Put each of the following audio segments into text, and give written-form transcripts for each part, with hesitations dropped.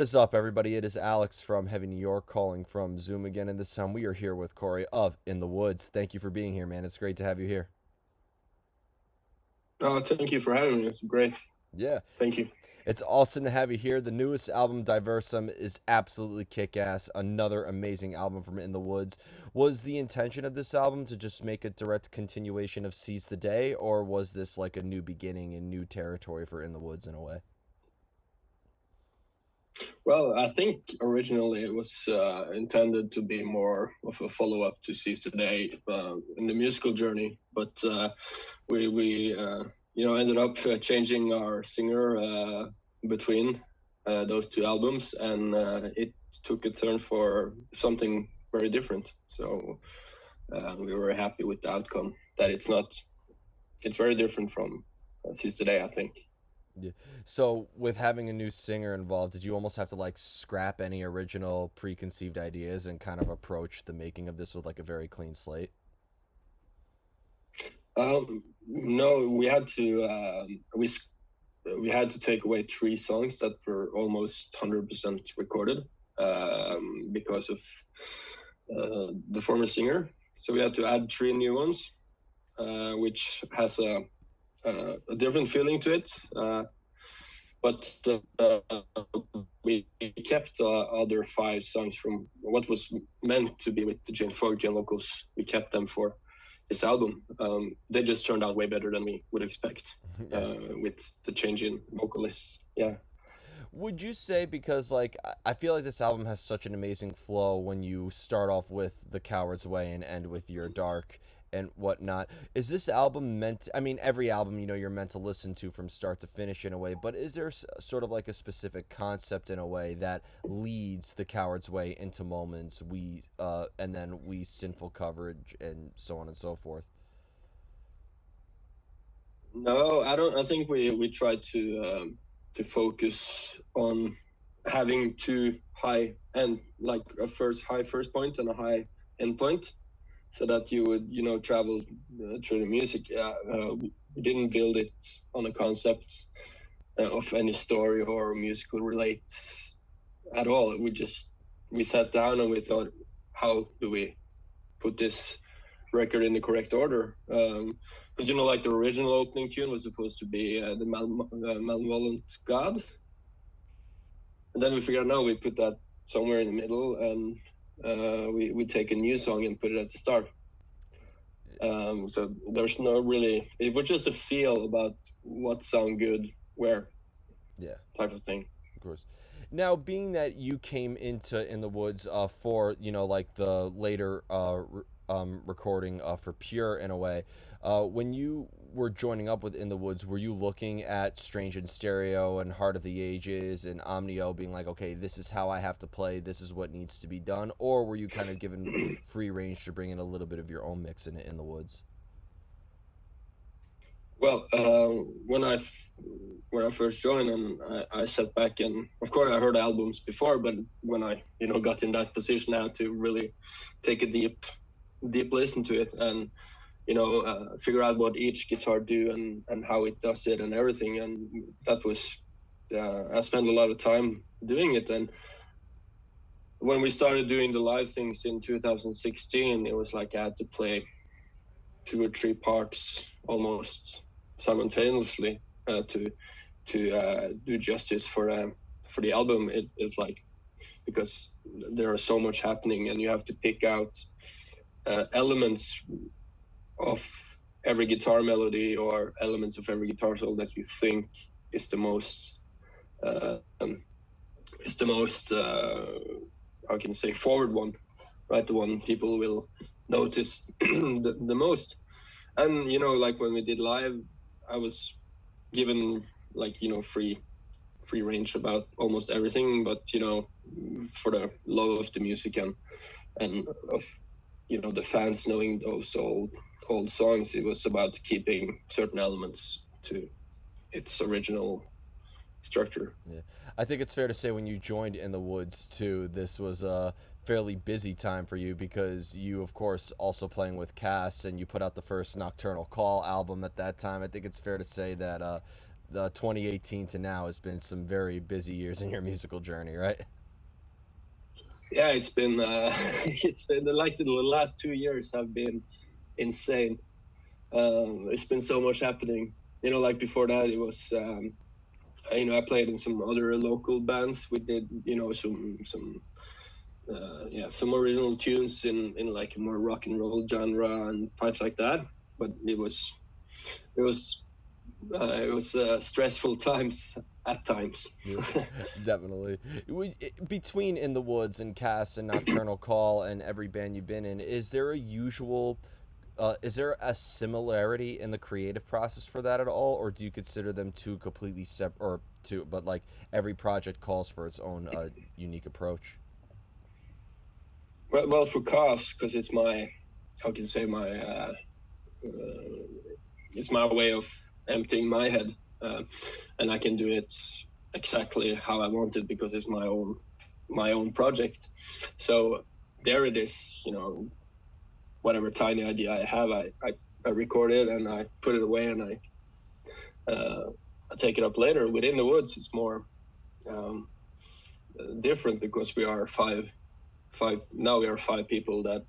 What is up, everybody? It is Alex from Heavy New York calling from Zoom again, and this time we are here with Kåre of In the Woods. Thank you for being here, man. It's great to have you here. Thank you for having me. It's great. Yeah, Thank you. it's awesome to have you here. The newest album, Diversum, is absolutely kick ass. Another amazing album from In the Woods. Was the intention of this album to just make a direct continuation of Seize the Day, or was this like a new beginning and new territory for In the Woods in a way? Well, I think originally it was intended to be more of a follow-up to Seize Today in the musical journey, but we ended up changing our singer between those two albums, and it took a turn for something very different. So we were happy with the outcome. That it's very different from Seize Today, I think. Yeah. So, with having a new singer involved, did you almost have to like scrap any original preconceived ideas and kind of approach the making of this with like a very clean slate? No, we had to take away three songs that were almost 100% recorded because of the former singer. So we had to add three new ones, which has a different feeling to it. But we kept other five songs from what was meant to be with the Jane Fogerty and vocals. We kept them for this album. They just turned out way better than we would expect Yeah. with the change in vocalists. Yeah. Would you say because like I feel like this album has such an amazing flow when you start off with The Coward's Way and end with Your Dark and whatnot. Is this album meant? I mean, every album you're meant to listen to from start to finish in a way, but is there sort of like a specific concept in a way that leads The Coward's Way into moments we and then we sinful coverage and so on and so forth? No, I don't. I think we tried to focus on having two high and like a first point and a high end point, so that you would travel through the music. We didn't build it on a concept of any story or musical relates at all. We sat down and we thought, how do we put this record in the correct order? Because like the original opening tune was supposed to be the Malevolent God, and then we figured, no, we put that somewhere in the middle, and we take a new song and put it at the start. So there's no really, it was just a feel about what sound good where, Yeah. type of thing. Of course. Now, being that you came into In the Woods for like the later recording for Pure in a way, when you were joining up with In the Woods, were you looking at Strange in Stereo and Heart of the Ages and Omnio, being like, okay, this is how I have to play, this is what needs to be done, or were you kind of given free range to bring in a little bit of your own mix in In the Woods? Well, when I first joined, and I sat back, and of course I heard albums before, but when I got in that position, I had to really take a deep listen to it, and figure out what each guitar do, and how it does it and everything. And that was I spent a lot of time doing it. And when we started doing the live things in 2016, it was like I had to play two or three parts almost simultaneously to do justice for the album. It's like, because there is so much happening, and you have to pick out elements of every guitar melody or elements of every guitar solo that you think is the most uh, um, how can I say, forward one, right? The one people will notice the most. And like when we did live, I was given like free range about almost everything, but for the love of the music and of the fans knowing those old songs, it was about keeping certain elements to its original structure. Yeah, I think it's fair to say when you joined In the Woods too, this was a fairly busy time for you because you, of course, also playing with Cass, and you put out the first Nocturnal Call album at that time. I think it's fair to say that 2018 to now has been some very busy years in your musical journey, right? Yeah, it's been it's been like the last 2 years have been insane. It's been so much happening. Like before that, it was I played in some other local bands. We did some original tunes in like a more rock and roll genre and types like that. But it was stressful times at times. Yeah, definitely. Between In the Woods and Cass and Nocturnal Call and every band you've been in, is there a similarity in the creative process for that at all, or do you consider them two completely separate, or two, but like every project calls for its own unique approach? Well, for cause, because it's my, how can you say, my it's my way of emptying my head, and I can do it exactly how I want it because it's my own project. So there it is. Whatever tiny idea I have, I record it and I put it away, and I take it up later. Within the Woods, it's more um, different because we are five people that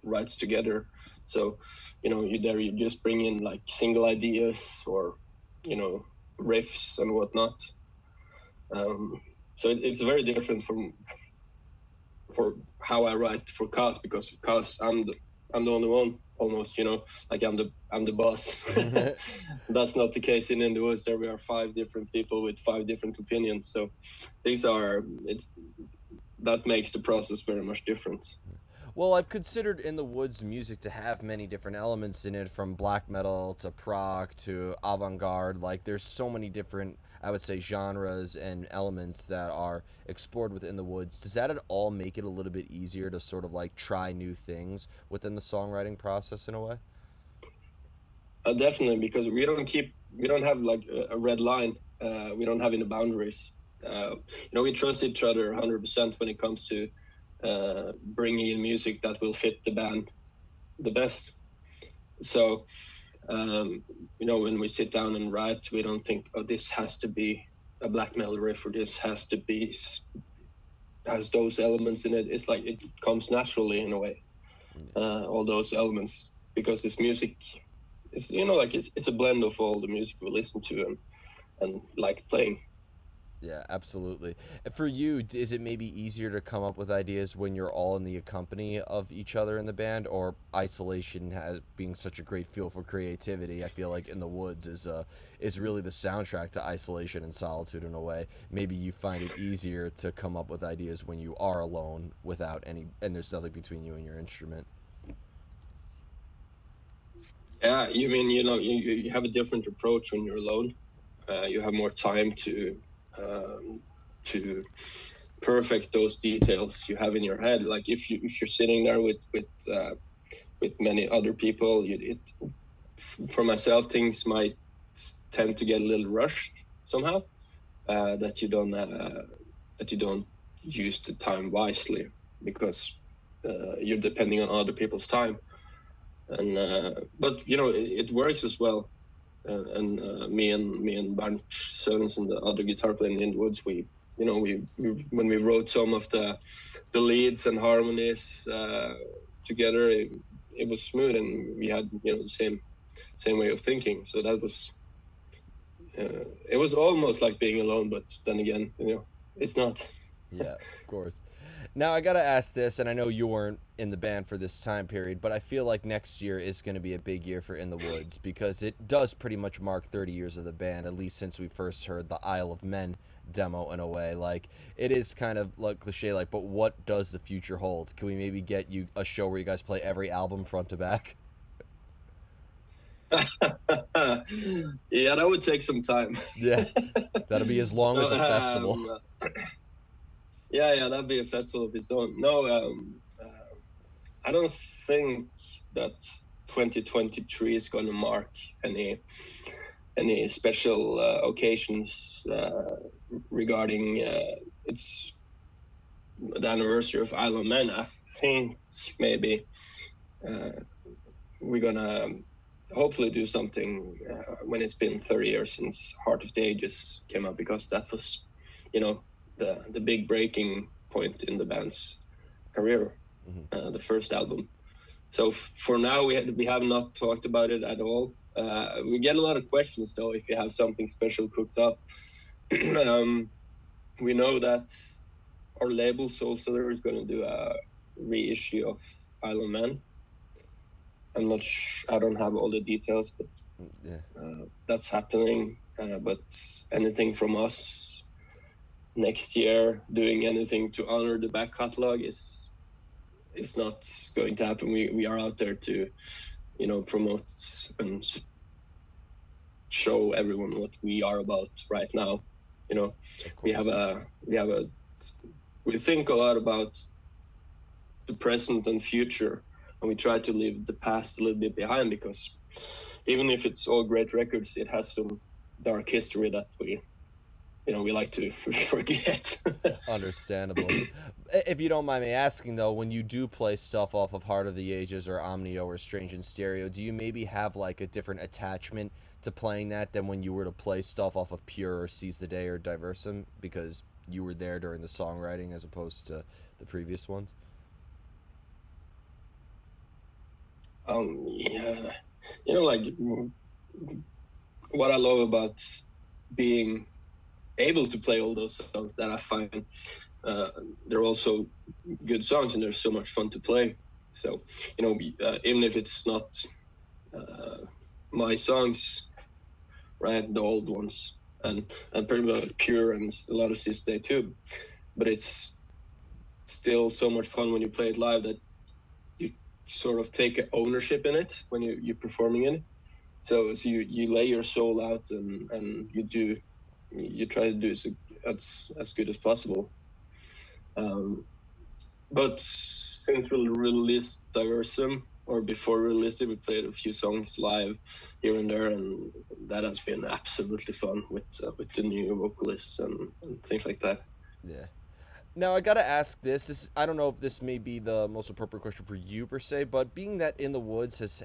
writes together. So you just bring in like single ideas or you know riffs and whatnot. um, so it's very different from for how I write for cast, because I'm the only one almost, like I'm the boss. That's not the case in the Woods. There we are five different people with five different opinions, so these are it's that makes the process very much different. Well, I've considered In the Woods music to have many different elements in it, from black metal to prog to avant garde. Like, there's so many different, I would say, genres and elements that are explored within the Woods. Does that at all make it a little bit easier to sort of like try new things within the songwriting process in a way? Definitely, because we don't have like a red line. We don't have any boundaries. We trust each other 100% when it comes to bringing in music that will fit the band the best. So, when we sit down and write, we don't think, oh, this has to be a black metal riff, or this has those elements in it. It's like it comes naturally in a way, all those elements, because this music is, like it's a blend of all the music we listen to and like playing. Yeah, absolutely. And for you, is it maybe easier to come up with ideas when you're all in the company of each other in the band, or isolation has being such a great feel for creativity? I feel like In the Woods is really the soundtrack to isolation and solitude in a way. Maybe you find it easier to come up with ideas when you are alone without any, and there's nothing between you and your instrument. Yeah, you mean, you have a different approach when you're alone. You have more time um, to perfect those details you have in your head. Like if you're sitting there with many other people, for myself, things might tend to get a little rushed somehow. That you don't use the time wisely, because you're depending on other people's time. And but it works as well. And me and Bernd Sørensen, the other guitar player in the Woods, we when we wrote some of the leads and harmonies together, it was smooth, and we had the same way of thinking. So that was it was almost like being alone, but then again, it's not. Yeah, of course. Now I gotta ask this, and I know you weren't in the band for this time period, but I feel like next year is going to be a big year for In the Woods, because it does pretty much mark 30 years of the band, at least since we first heard the Isle of Men demo in a way. Like, it is kind of like cliche, like, but what does the future hold? Can we maybe get you a show where you guys play every album front to back? Yeah, that would take some time. Yeah, that'll be as long No, as a festival. yeah, that'd be a festival of its own. No, I don't think that 2023 is going to mark any special occasions regarding its the anniversary of Isle of Man. I think maybe uh, we're gonna hopefully do something when it's been 30 years since Heart of the Ages came out, because that was, you know, the big breaking point in the band's career, the first album. So for now, we have not talked about it at all. We get a lot of questions though if you have something special cooked up. We know that our label Soul Seller is going to do a reissue of Isle of Man. I don't have all the details, but that's happening. But anything from us next year, doing anything to honor the back catalog is not going to happen. We are out there to, you know, promote and show everyone what we are about right now. You know, we think a lot about the present and future, and we try to leave the past a little bit behind, because even if it's all great records, it has some dark history that we like to forget. Understandable. If you don't mind me asking, though, when you do play stuff off of Heart of the Ages or Omnio or Strange in Stereo, do you maybe have like a different attachment to playing that than when you were to play stuff off of Pure or Seize the Day or Diversum, because you were there during the songwriting as opposed to the previous ones? Yeah, you know, like what I love about being able to play all those songs, that I find they're also good songs and they're so much fun to play. So, you know, even if it's not my songs, right, the old ones, and pretty much Pure and a lot of Seize the Day too, but it's still so much fun when you play it live that you sort of take ownership in it when you're performing in it. So you lay your soul out, and you try to do it as good as possible. But since we released Diversum, or before we released it, we played a few songs live here and there, and that has been absolutely fun with the new vocalists and things like that. Yeah. Now I gotta ask this. I don't know if this may be the most appropriate question for you per se, but being that In the Woods has,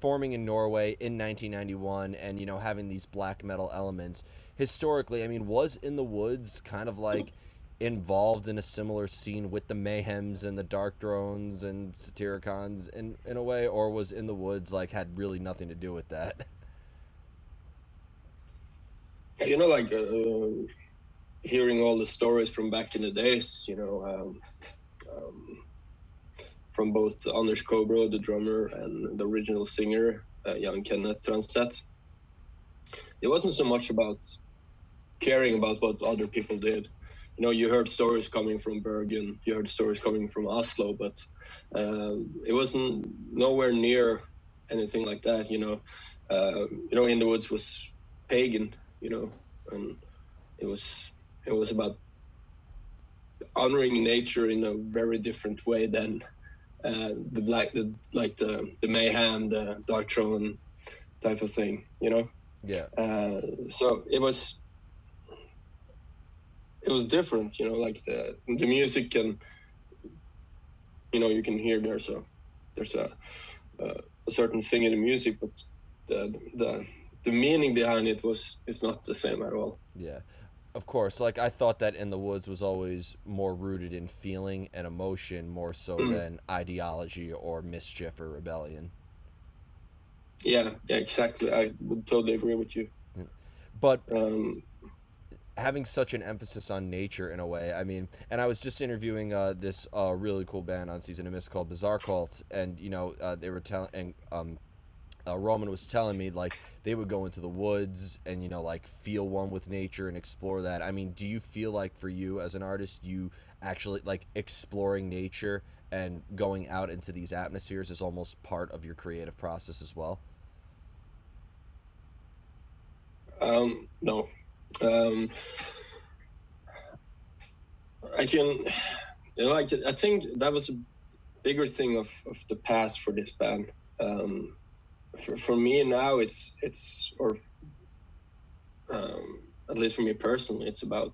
forming in Norway in 1991, and having these black metal elements historically, I mean, was In the Woods kind of like involved in a similar scene with the Mayhems and the Dark Drones and Satyricons in a way, or was In the Woods like had really nothing to do with that? You know, like hearing all the stories from back in the days, from both Anders Kobro, the drummer, and the original singer, Jan Kenneth Transtedt. It wasn't so much about caring about what other people did. You know, you heard stories coming from Bergen, you heard stories coming from Oslo, but it wasn't nowhere near anything like that. In the Woods was pagan, and it was about honoring nature in a very different way than the Mayhem, the Dark Throne type of thing, Yeah. So it was different, like the music, and you can hear there's a certain thing in the music, but the meaning behind it's not the same at all. Yeah. Of course, like I thought that In the Woods was always more rooted in feeling and emotion more so than ideology or mischief or rebellion. Yeah, exactly. I would totally agree with you. But having such an emphasis on nature in a way, I mean, and I was just interviewing this really cool band on Season of Mist called Bizarre Cult, and they were telling, and Roman was telling me like they would go into the woods and like feel one with nature and explore that. I mean, do you feel like for you as an artist, you actually like exploring nature and going out into these atmospheres is almost part of your creative process as well? No. I can, I think that was a bigger thing of the past for this band. For me now, or at least for me personally, it's about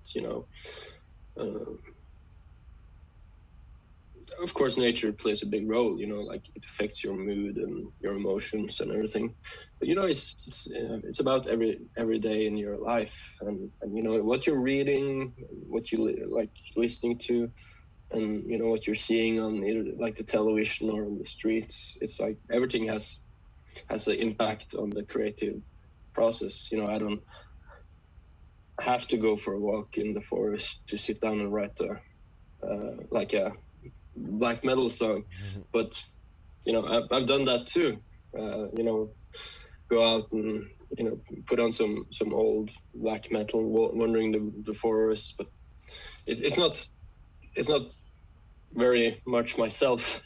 of course, nature plays a big role. Like it affects your mood and your emotions and everything. But it's about every day in your life, and what you're reading, what you like listening to, and what you're seeing on either like the television or on the streets. It's like everything has an impact on the creative process. I don't have to go for a walk in the forest to sit down and write like a black metal song, but I've done that too. Go out and put on some old black metal, wandering the forest, but it's not very much myself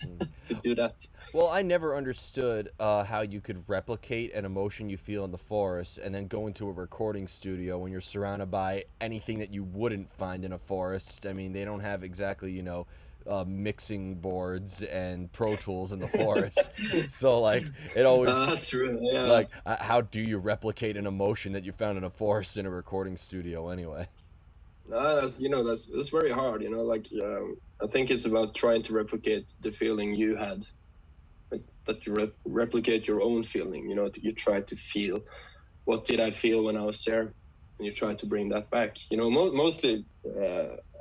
to do that. Well, I never understood how you could replicate an emotion you feel in the forest and then go into a recording studio when you're surrounded by anything that you wouldn't find in a forest. I mean, they don't have exactly, mixing boards and Pro Tools in the forest. So, like, it always, That's true. Yeah. like, how do you replicate an emotion that you found in a forest in a recording studio anyway? That's very hard. Like I think it's about trying to replicate the feeling you had, like that you replicate your own feeling. You try to feel, what did I feel when I was there, and you try to bring that back. Mostly,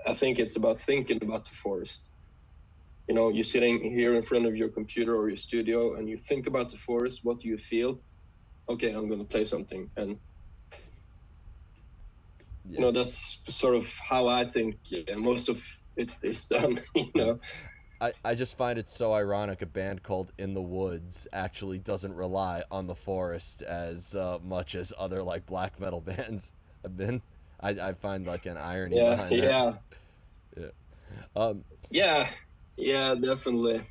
I think it's about thinking about the forest. You're sitting here in front of your computer or your studio, and you think about the forest. What do you feel? Okay, I'm going to play something, and Yeah. that's sort of how I think most of it is done. I just find it so ironic a band called In the Woods actually doesn't rely on the forest as much as other like black metal bands have been. I find like an irony Yeah, behind that. yeah, Yeah. Um, yeah, yeah, definitely.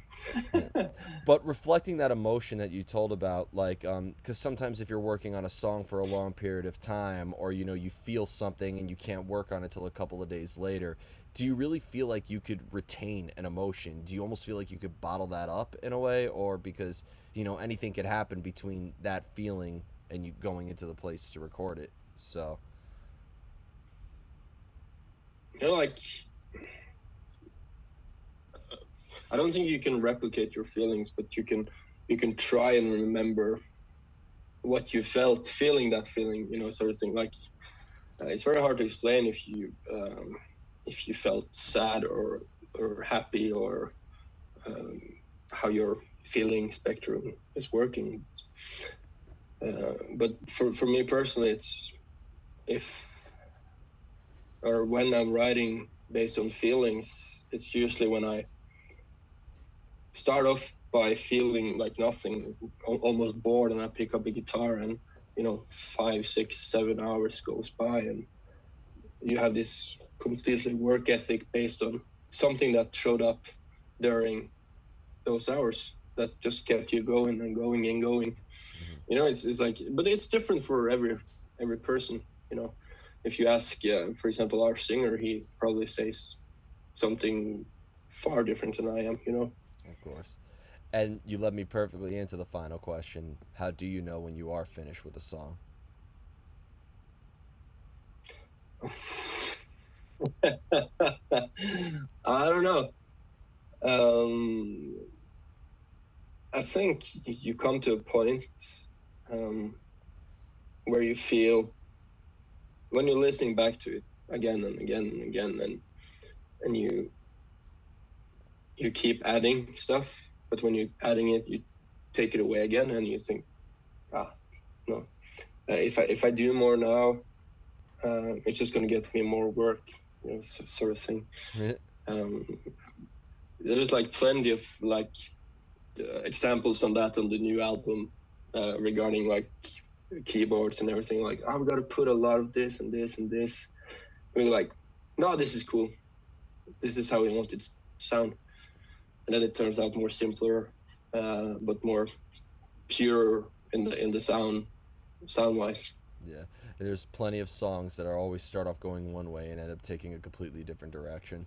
yeah. But reflecting that emotion that you told about, like, because sometimes if you're working on a song for a long period of time, or you feel something and you can't work on it till a couple of days later, do you really feel like you could retain an emotion? Do you almost feel like you could bottle that up in a way, or because anything could happen between that feeling and you going into the place to record it? So Like I don't think you can replicate your feelings, but you can try and remember what you felt feeling that feeling, sort of thing. Like it's very hard to explain if you felt sad or happy, or um, how your feeling spectrum is working. But for me personally, it's if or when I'm writing based on feelings, it's usually when I start off by feeling like nothing, almost bored, and I pick up a guitar, and 5, 6, 7 hours goes by, and you have this completely work ethic based on something that showed up during those hours that just kept you going and going and going. It's like, but it's different for every person. If you ask, for example, our singer, he probably says something far different than I am. of course. And you led me perfectly into the final question. How do you know when you are finished with a song? I don't know. Um, I think you come to a point um, where you feel, when you're listening back to it again and again and again, and you keep adding stuff, but when you're adding it, you take it away again, and you think, no, if I do more now, it's just going to get me more work, sort of thing. Um, there's like plenty of like examples on that on the new album, regarding like keyboards and everything. Like, I've got to put a lot of this and this and this. We're like, no, this is cool. This is how we want it to sound. And then it turns out more simpler, but more pure in the sound wise. Yeah. There's plenty of songs that are always start off going one way and end up taking a completely different direction.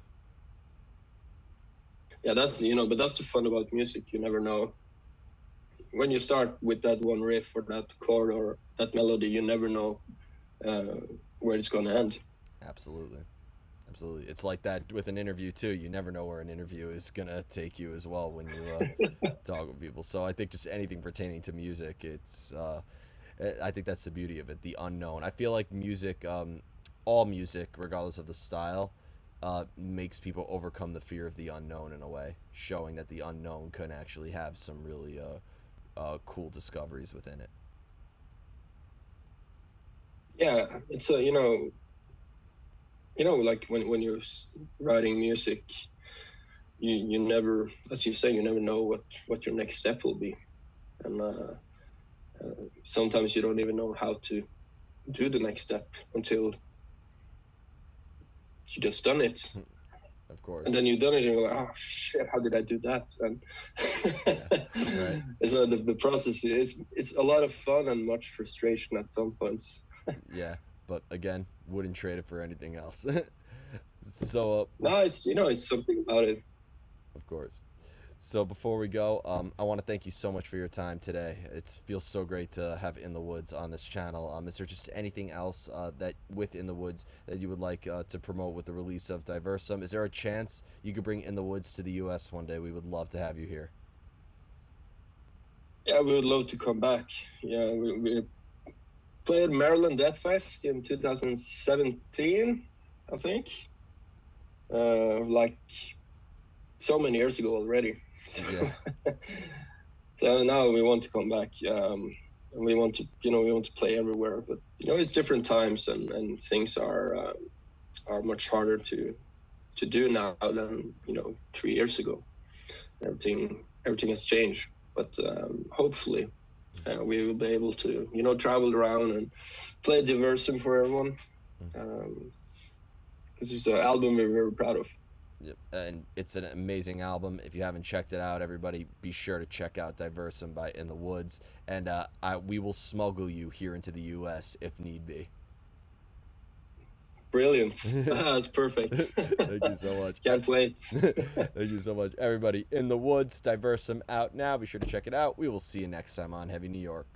Yeah, but that's the fun about music. You never know. When you start with that one riff or that chord or that melody, you never know uh, where it's going to end. Absolutely. Absolutely. It's like that with an interview too. You never know where an interview is gonna take you as well when you talk with people. So I think just anything pertaining to music, I think that's the beauty of it, the unknown. I feel like music, all music, regardless of the style, makes people overcome the fear of the unknown in a way, showing that the unknown can actually have some really cool discoveries within it. Yeah, it's a like when you're writing music, you never, as you say, you never know what your next step will be, and sometimes you don't even know how to do the next step until you just done it, Of and course. then you've done it and you're like, oh shit, how did I do that? And Yeah. Right. so the process is, it's a lot of fun and much frustration at some points. Yeah. But again, wouldn't trade it for anything else. So, No, it's something about it. of course. So before we go, I want to thank you so much for your time today. It feels so great to have In the Woods on this channel. Is there just anything else that with In the Woods that you would like to promote with the release of Diversum? Is there a chance you could bring In the Woods to the U.S. one day? We would love to have you here. Yeah, we would love to come back. Yeah, we played Maryland Death Fest in 2017, I think. Like so many years ago already. So, Yeah. so now we want to come back. And we want to, we want to play everywhere. But it's different times, and things are much harder to do now than 3 years ago. Everything has changed. But hopefully, we will be able to travel around and play Diversum for everyone. This is an album we're very proud of. Yep. And it's an amazing album. If you haven't checked it out, everybody be sure to check out Diversum by In the Woods. And we will smuggle you here into the U.S. if need be. Brilliant. That's perfect. Thank you so much. Can't wait. Thank you so much. Everybody, In the Woods, Diversum out now. Be sure to check it out. We will see you next time on Heavy New York.